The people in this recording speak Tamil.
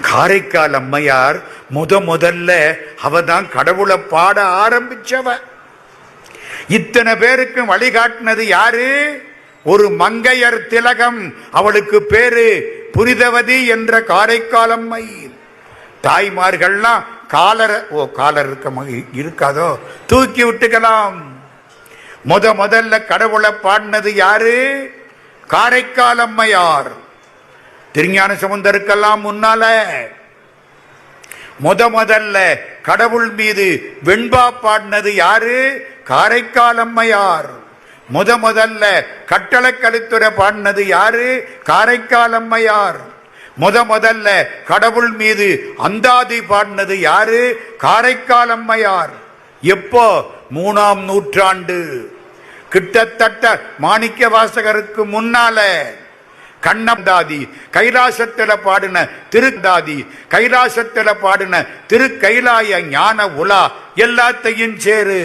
காரைக்கால் அம்மையார் முதல்ல அவதான் கடவுளை பாட ஆரம்பிச்சவ. இத்தனை பேருக்கு வழிகாட்டினது யாரு? ஒரு மங்கையர் திலகம். அவளுக்கு பேரு புனிதவதி என்ற காரைக்கால் அம்மை. தாய்மார்கள்லாம் காலர் இருக்காதோ தூக்கி விட்டுக்கலாம். முதல்ல கடவுளை பாடினது யாரு? காரைக்கால் அம்மையார். திருஞான சம்பந்தருக்கெல்லாம் முன்னால முதல்ல கடவுள் மீது வெண்பா பாடினது யாரு? காரைக்கால் அம்மையார். முதல்ல கட்டளை கலித்துறை பாடினது யாரு? காரைக்கால் அம்மையார். முதல்ல கடவுள் மீது அந்தாதி பாடினது யாரு? காரைக்கால் அம்மையார். எப்போ? 3ஆம் நூற்றாண்டு. கிட்டத்தட்ட மாணிக்க வாசகருக்கு முன்னால. கண்ணந்தாதி கைலாசத்தில பாடின திருந்தாதி, கைலாசத்தில பாடின திரு கைலாய ஞான உலா எல்லாத்தையும் சேரு.